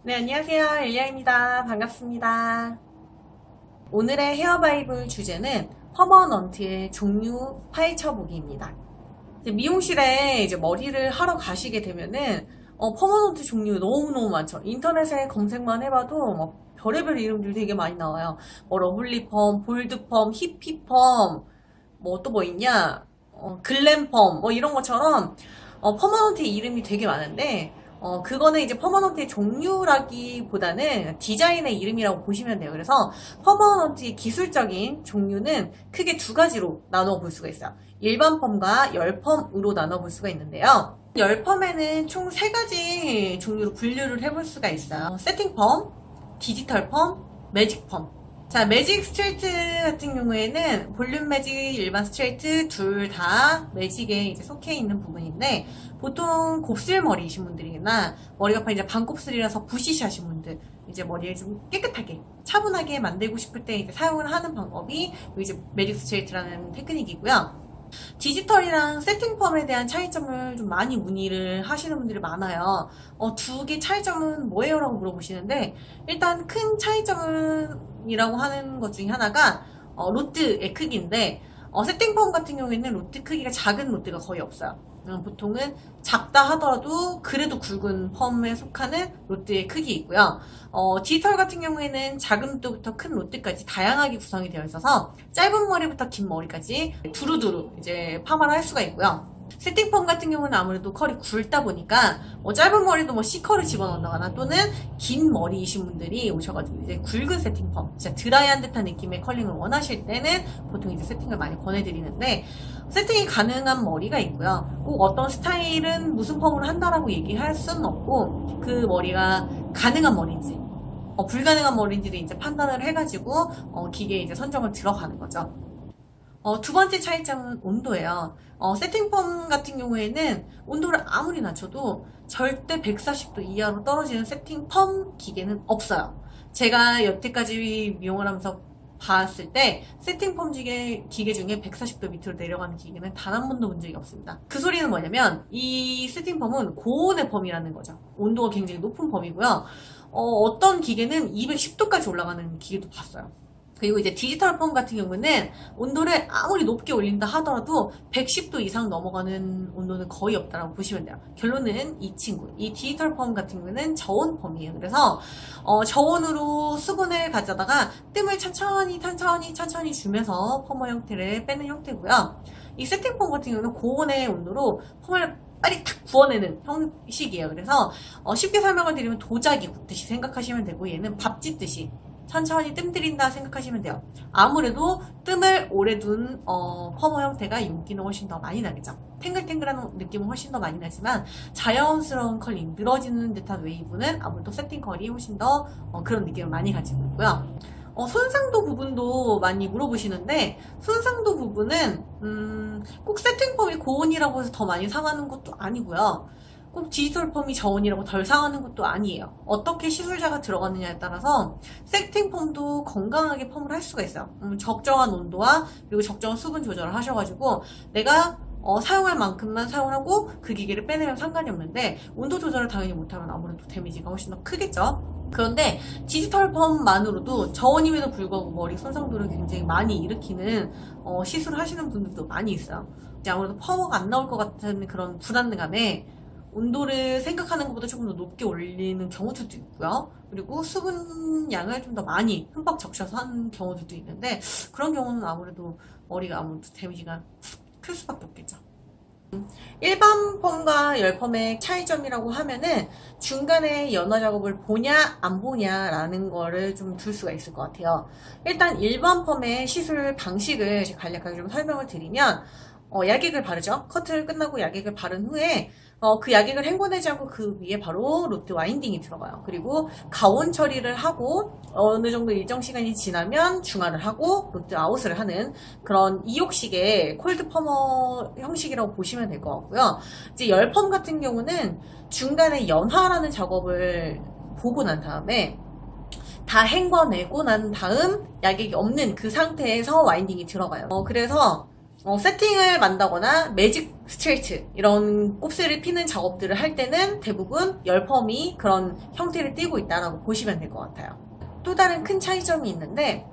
네, 안녕하세요. 엘리아입니다. 반갑습니다. 오늘의 헤어바이블 주제는 퍼머넌트의 종류 파헤쳐 보기입니다. 미용실에 이제 머리를 하러 가시게 되면은 퍼머넌트 종류 너무너무 많죠. 인터넷에 검색만 해봐도 별의별 이름들 되게 많이 나와요. 러블리 펌, 볼드 펌, 히피 펌, 또 뭐 있냐, 글램 펌, 이런 것처럼 퍼머넌트의 이름이 되게 많은데 그거는 이제 퍼머넌트의 종류라기보다는 디자인의 이름이라고 보시면 돼요. 그래서 퍼머넌트의 기술적인 종류는 크게 두 가지로 나눠 볼 수가 있어요. 일반 펌과 열펌으로 나눠 볼 수가 있는데요. 열펌에는 총 세 가지 종류로 분류를 해볼 수가 있어요. 세팅 펌, 디지털 펌, 매직 펌. 자, 매직 스트레이트 같은 경우에는 볼륨 매직, 일반 스트레이트 둘 다 매직에 이제 속해 있는 부분인데, 보통 곱슬머리이신 분들이나 머리가 이제 반곱슬이라서 부시시하신 분들, 이제 머리를 좀 깨끗하게 차분하게 만들고 싶을 때 이제 사용을 하는 방법이 이제 매직 스트레이트라는 테크닉이고요. 디지털이랑 세팅 펌에 대한 차이점을 좀 많이 문의를 하시는 분들이 많아요. 두 개 차이점은 뭐예요? 라고 물어보시는데, 일단 큰 차이점이라고 하는 것 중에 하나가 로트의 크기인데, 세팅 펌 같은 경우에는 로트 크기가 작은 로트가 거의 없어요. 보통은 작다 하더라도 그래도 굵은 펌에 속하는 로트의 크기이고요. 디지털 같은 경우에는 작은 로트부터 큰 로트까지 다양하게 구성이 되어 있어서 짧은 머리부터 긴 머리까지 두루두루 이제 파마를 할 수가 있고요. 세팅 펌 같은 경우는 아무래도 컬이 굵다 보니까 짧은 머리도 C컬을 집어넣는다거나 또는 긴 머리이신 분들이 오셔가지고 이제 굵은 세팅 펌, 진짜 드라이한 듯한 느낌의 컬링을 원하실 때는 보통 이제 세팅을 많이 권해드리는데, 세팅이 가능한 머리가 있고요. 꼭 어떤 스타일은 무슨 펌으로 한다라고 얘기할 수는 없고, 그 머리가 가능한 머리인지 불가능한 머리인지를 이제 판단을 해가지고 기계에 이제 선정을 들어가는 거죠. 두 번째 차이점은 온도예요. 세팅 펌 같은 경우에는 온도를 아무리 낮춰도 절대 140도 이하로 떨어지는 세팅 펌 기계는 없어요. 제가 여태까지 미용을 하면서 봤을 때 세팅 펌 기계 중에 140도 밑으로 내려가는 기계는 단 한 번도 본 적이 없습니다. 그 소리는 뭐냐면 이 세팅 펌은 고온의 펌이라는 거죠. 온도가 굉장히 높은 펌이고요. 어떤 기계는 210도까지 올라가는 기계도 봤어요. 그리고 이제 디지털 펌 같은 경우는 온도를 아무리 높게 올린다 하더라도 110도 이상 넘어가는 온도는 거의 없다라고 보시면 돼요. 결론은 이 디지털 펌 같은 경우는 저온 펌이에요. 그래서 저온으로 수분을 가져다가 뜸을 천천히 주면서 펌머 형태를 빼는 형태고요. 이 세팅 펌 같은 경우는 고온의 온도로 펌을 빨리 탁 구워내는 형식이에요. 그래서 쉽게 설명을 드리면 도자기 굽듯이 생각하시면 되고, 얘는 밥 짓듯이 천천히 뜸 들인다 생각하시면 돼요. 아무래도 뜸을 오래 둔 펌머 형태가 윤기는 훨씬 더 많이 나겠죠. 탱글탱글한 느낌은 훨씬 더 많이 나지만 자연스러운 컬링, 늘어지는 듯한 웨이브는 아무래도 세팅 컬이 훨씬 더 그런 느낌을 많이 가지고 있고요. 손상도 부분도 많이 물어보시는데, 손상도 부분은 꼭 세팅 펌이 고온이라고 해서 더 많이 상하는 것도 아니고요. 꼭 디지털 펌이 저온이라고 덜 상하는 것도 아니에요. 어떻게 시술자가 들어가느냐에 따라서 세팅 펌도 건강하게 펌을 할 수가 있어요. 적정한 온도와 그리고 적정한 수분 조절을 하셔가지고 내가 사용할 만큼만 사용하고 그 기계를 빼내면 상관이 없는데, 온도 조절을 당연히 못하면 아무래도 데미지가 훨씬 더 크겠죠. 그런데 디지털 펌만으로도 저온임에도 불구하고 머리 손상도를 굉장히 많이 일으키는 시술을 하시는 분들도 많이 있어요. 이제 아무래도 펌워가 안 나올 것 같은 그런 불안감에 온도를 생각하는 것보다 조금 더 높게 올리는 경우들도 있고요. 그리고 수분량을 좀 더 많이 흠뻑 적셔서 하는 경우들도 있는데, 그런 경우는 아무래도 머리가 아무래도 데미지가 클 수밖에 없겠죠. 일반 펌과 열펌의 차이점이라고 하면은 중간에 연화 작업을 보냐 안 보냐 라는 거를 좀 둘 수가 있을 것 같아요. 일단 일반 펌의 시술 방식을 간략하게 좀 설명을 드리면, 약액을 바르죠. 커트를 끝나고 약액을 바른 후에 그 약액을 헹궈내지 않고 그 위에 바로 로트 와인딩이 들어가요. 그리고 가온 처리를 하고 어느 정도 일정 시간이 지나면 중화를 하고 로트 아웃을 하는 그런 이욕식의 콜드 펌머 형식이라고 보시면 될 것 같고요. 이제 열펌 같은 경우는 중간에 연화라는 작업을 보고 난 다음에 다 헹궈내고 난 다음 약액이 없는 그 상태에서 와인딩이 들어가요. 그래서 세팅을 만다거나 매직 스트레이트 이런 곱슬을 피는 작업들을 할 때는 대부분 열펌이 그런 형태를 띠고 있다라고 보시면 될 것 같아요. 또 다른 큰 차이점이 있는데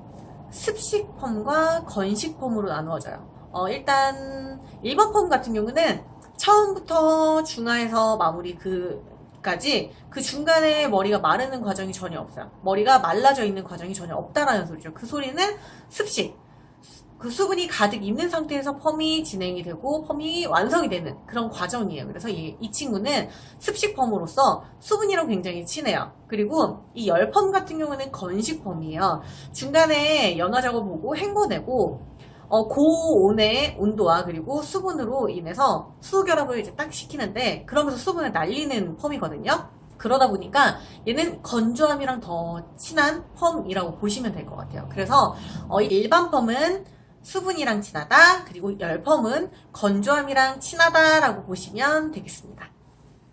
습식 펌과 건식 펌으로 나누어져요. 일단 일반 펌 같은 경우는 처음부터 중화에서 마무리 까지 그 중간에 머리가 마르는 과정이 전혀 없어요. 머리가 말라져 있는 과정이 전혀 없다라는 소리죠. 그 소리는 습식, 그 수분이 가득 있는 상태에서 펌이 진행이 되고 펌이 완성이 되는 그런 과정이에요. 그래서 이 친구는 습식 펌으로서 수분이랑 굉장히 친해요. 그리고 이 열펌 같은 경우는 건식 펌이에요. 중간에 연화 작업을 헹궈내고 고온의 온도와 그리고 수분으로 인해서 수결합을 이제 딱 시키는데 그러면서 수분을 날리는 펌이거든요. 그러다 보니까 얘는 건조함이랑 더 친한 펌이라고 보시면 될 것 같아요. 그래서 일반 펌은 수분이랑 친하다, 그리고 열펌은 건조함이랑 친하다라고 보시면 되겠습니다.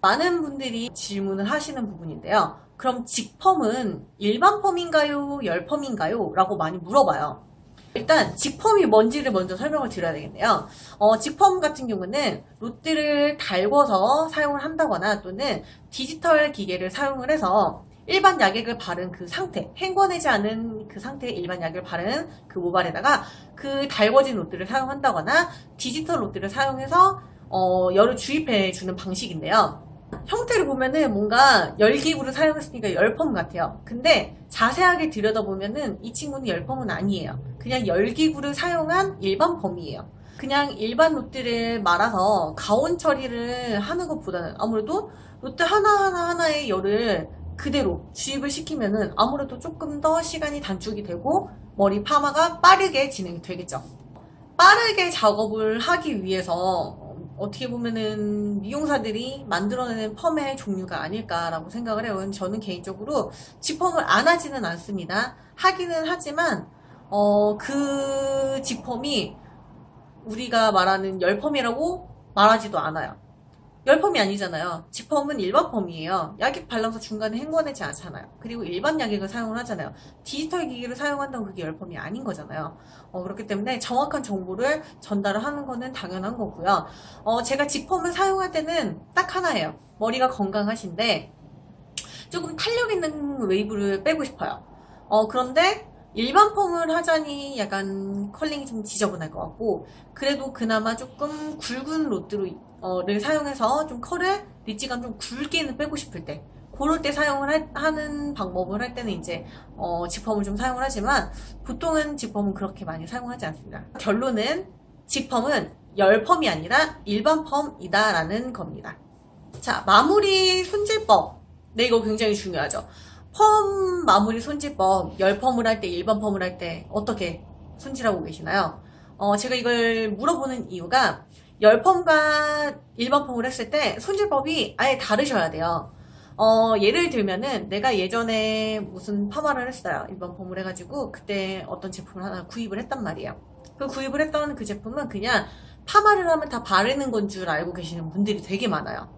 많은 분들이 질문을 하시는 부분인데요. 그럼 직펌은 일반 펌인가요? 열펌인가요? 라고 많이 물어봐요. 일단 직펌이 뭔지를 먼저 설명을 드려야 되겠네요. 직펌 같은 경우는 롯들을 달궈서 사용을 한다거나 또는 디지털 기계를 사용을 해서 일반 약액을 바른 그 상태, 헹궈내지 않은 그 상태의 일반 약을 바른 그 모발에다가 그 달궈진 롯들을 사용한다거나 디지털 롯들을 사용해서 열을 주입해 주는 방식인데요. 형태를 보면은 뭔가 열기구를 사용했으니까 열펌 같아요. 근데 자세하게 들여다보면은 이 친구는 열펌은 아니에요. 그냥 열기구를 사용한 일반 펌이에요. 그냥 일반 롯들을 말아서 가온 처리를 하는 것보다는 아무래도 롯들 하나하나의 열을 그대로 주입을 시키면은 아무래도 조금 더 시간이 단축이 되고 머리 파마가 빠르게 진행이 되겠죠. 빠르게 작업을 하기 위해서 어떻게 보면은 미용사들이 만들어내는 펌의 종류가 아닐까라고 생각을 해요. 저는 개인적으로 직펌을 안 하지는 않습니다. 하기는 하지만 그 직펌이 우리가 말하는 열펌이라고 말하지도 않아요. 열펌이 아니잖아요. 직펌은 일반 펌이에요. 약액 발라서 중간에 헹궈내지 않잖아요. 그리고 일반 약액을 사용을 하잖아요. 디지털 기기를 사용한다면 그게 열펌이 아닌 거잖아요. 그렇기 때문에 정확한 정보를 전달을 하는 거는 당연한 거고요. 제가 직펌을 사용할 때는 딱 하나예요. 머리가 건강하신데 조금 탄력 있는 웨이브를 빼고 싶어요. 그런데 일반 펌을 하자니 약간 컬링이 좀 지저분할 것 같고 그래도 그나마 조금 굵은 롯들을 사용해서 좀 컬을 리치감 좀 굵게는 빼고 싶을 때 그럴 때 사용을 하는 방법을 할 때는 이제 직펌을 좀 사용을 하지만 보통은 직펌은 그렇게 많이 사용하지 않습니다. 결론은 직펌은 열펌이 아니라 일반 펌이다 라는 겁니다. 자, 마무리 손질법. 네, 이거 굉장히 중요하죠. 펌 마무리 손질법, 열펌을 할 때, 일반 펌을 할 때 어떻게 손질하고 계시나요? 제가 이걸 물어보는 이유가 열펌과 일반 펌을 했을 때 손질법이 아예 다르셔야 돼요. 예를 들면은 내가 예전에 무슨 파마를 했어요. 일반 펌을 해가지고 그때 어떤 제품을 하나 구입을 했단 말이에요. 그 구입을 했던 그 제품은 그냥 파마를 하면 다 바르는 건 줄 알고 계시는 분들이 되게 많아요.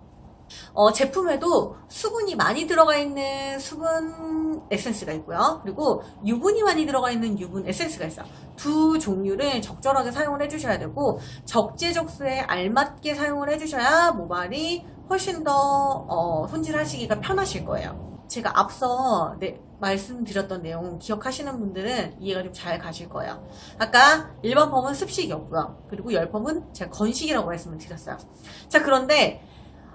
제품에도 수분이 많이 들어가 있는 수분 에센스가 있고요. 그리고 유분이 많이 들어가 있는 유분 에센스가 있어요. 두 종류를 적절하게 사용을 해주셔야 되고 적재적소에 알맞게 사용을 해주셔야 모발이 훨씬 더 손질하시기가 편하실 거예요. 제가 앞서 말씀드렸던 내용 기억하시는 분들은 이해가 좀 잘 가실 거예요. 아까 일반 펌은 습식이었고요. 그리고 열펌은 제가 건식이라고 말씀을 드렸어요. 자, 그런데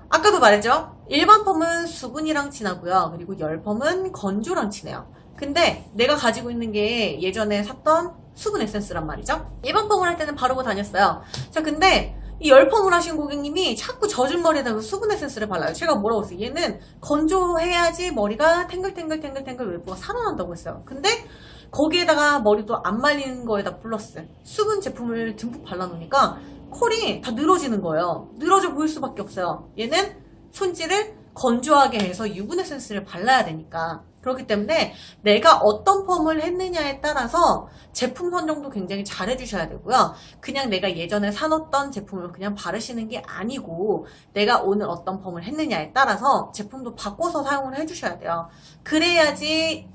아까도 말했죠? 일반 펌은 수분이랑 친하고요. 그리고 열펌은 건조랑 친해요. 근데 내가 가지고 있는 게 예전에 샀던 수분 에센스란 말이죠. 일반 펌을 할 때는 바르고 다녔어요. 자, 근데 이 열펌을 하신 고객님이 자꾸 젖은 머리에다가 수분 에센스를 발라요. 제가 뭐라고 했어요? 얘는 건조해야지 머리가 탱글탱글탱글탱글 웨이브가 살아난다고 했어요. 근데 거기에다가 머리도 안 말리는 거에다 플러스 수분 제품을 듬뿍 발라놓으니까 컬이 다 늘어지는 거예요. 늘어져 보일 수밖에 없어요. 얘는 손질을 건조하게 해서 유분 에센스를 발라야 되니까. 그렇기 때문에 내가 어떤 펌을 했느냐에 따라서 제품 선정도 굉장히 잘 해주셔야 되고요. 그냥 내가 예전에 사놓던 제품을 그냥 바르시는 게 아니고 내가 오늘 어떤 펌을 했느냐에 따라서 제품도 바꿔서 사용을 해주셔야 돼요. 그래야지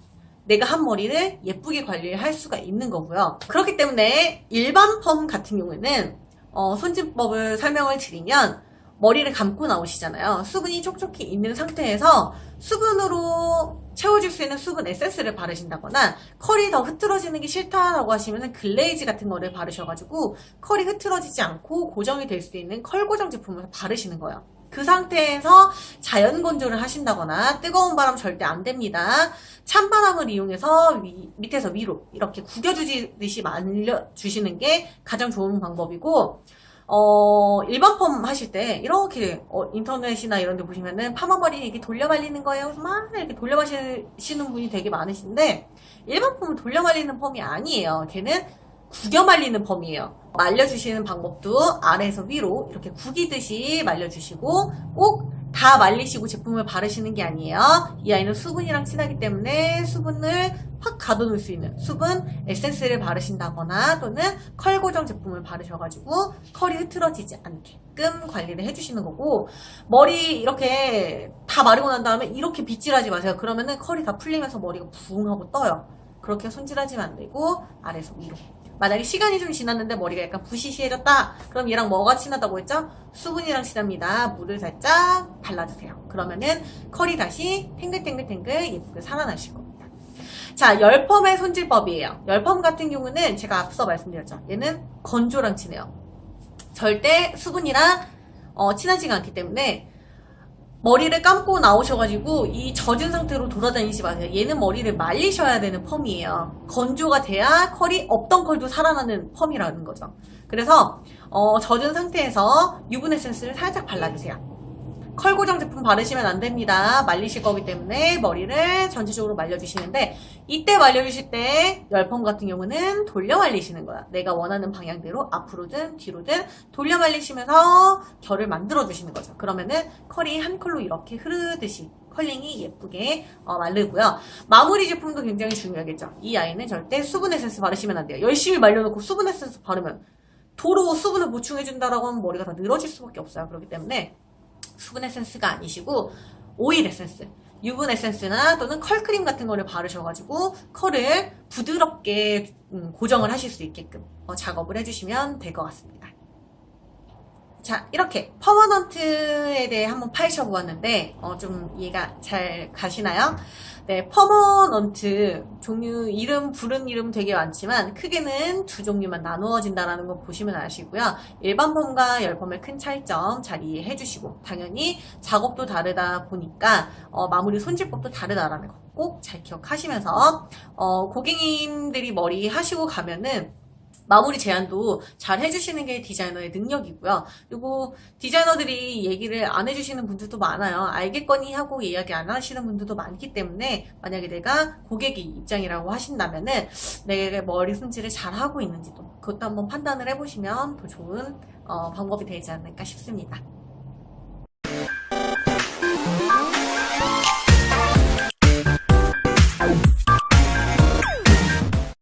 내가 한 머리를 예쁘게 관리를 할 수가 있는 거고요. 그렇기 때문에 일반 펌 같은 경우에는 손질법을 설명을 드리면 머리를 감고 나오시잖아요. 수분이 촉촉히 있는 상태에서 수분으로 채워줄 수 있는 수분 에센스를 바르신다거나 컬이 더 흐트러지는 게 싫다라고 하시면 글레이즈 같은 거를 바르셔가지고 컬이 흐트러지지 않고 고정이 될 수 있는 컬 고정 제품을 바르시는 거예요. 그 상태에서 자연 건조를 하신다거나 뜨거운 바람 절대 안 됩니다. 찬바람을 이용해서 밑에서 위로 이렇게 구겨주듯이 말려주시는 게 가장 좋은 방법이고, 일반 펌 하실 때 이렇게 인터넷이나 이런 데 보시면은 파마머리 이렇게 돌려 말리는 거예요. 그래서 막 이렇게 돌려 마시는 분이 되게 많으신데, 일반 펌은 돌려 말리는 펌이 아니에요. 걔는 구겨 말리는 펌이에요. 말려주시는 방법도 아래에서 위로 이렇게 구기듯이 말려주시고, 꼭 다 말리시고 제품을 바르시는 게 아니에요. 이 아이는 수분이랑 친하기 때문에 수분을 확 가둬놓을 수 있는 수분 에센스를 바르신다거나 또는 컬 고정 제품을 바르셔가지고 컬이 흐트러지지 않게끔 관리를 해주시는 거고, 머리 이렇게 다 마르고 난 다음에 이렇게 빗질하지 마세요. 그러면은 컬이 다 풀리면서 머리가 부응하고 떠요. 그렇게 손질하시면 안 되고 아래에서 위로. 만약에 시간이 좀 지났는데 머리가 약간 부시시해졌다, 그럼 얘랑 뭐가 친하다고 했죠? 수분이랑 친합니다. 물을 살짝 발라주세요. 그러면은 컬이 다시 탱글탱글탱글 예쁘게 살아나실 겁니다. 자, 열펌의 손질법이에요. 열펌 같은 경우는 제가 앞서 말씀드렸죠. 얘는 건조랑 친해요. 절대 수분이랑 친하지가 않기 때문에 머리를 감고 나오셔가지고 이 젖은 상태로 돌아다니지 마세요. 얘는 머리를 말리셔야 되는 펌이에요. 건조가 돼야 컬이 없던 컬도 살아나는 펌이라는 거죠. 그래서 젖은 상태에서 유분 에센스를 살짝 발라주세요. 컬 고정 제품 바르시면 안 됩니다. 말리실 거기 때문에 머리를 전체적으로 말려주시는데, 이때 말려주실 때 열펌 같은 경우는 돌려 말리시는 거야. 내가 원하는 방향대로 앞으로든 뒤로든 돌려 말리시면서 결을 만들어 주시는 거죠. 그러면은 컬이 한 컬로 이렇게 흐르듯이 컬링이 예쁘게 마르고요. 마무리 제품도 굉장히 중요하겠죠. 이 아이는 절대 수분 에센스 바르시면 안 돼요. 열심히 말려놓고 수분 에센스 바르면 도로 수분을 보충해준다라고 하면 머리가 다 늘어질 수밖에 없어요. 그렇기 때문에 수분 에센스가 아니시고 오일 에센스, 유분 에센스나 또는 컬크림 같은 거를 바르셔가지고 컬을 부드럽게 고정을 하실 수 있게끔 작업을 해주시면 될 것 같습니다. 자, 이렇게 퍼머넌트에 대해 한번 파헤쳐 보았는데 좀 이해가 잘 가시나요? 네, 퍼머넌트 종류 부른 이름 되게 많지만 크게는 두 종류만 나누어진다라는 거 보시면 아시고요. 일반 펌과 열펌의 큰 차이점 잘 이해해 주시고, 당연히 작업도 다르다 보니까 마무리 손질법도 다르다라는 거 꼭 잘 기억하시면서 고객님들이 머리 하시고 가면은 마무리 제안도 잘 해주시는 게 디자이너의 능력이고요. 그리고 디자이너들이 얘기를 안 해주시는 분들도 많아요. 알겠거니 하고 이야기 안 하시는 분들도 많기 때문에, 만약에 내가 고객의 입장이라고 하신다면은 내 머리 손질을 잘 하고 있는지도 그것도 한번 판단을 해보시면 더 좋은 방법이 되지 않을까 싶습니다.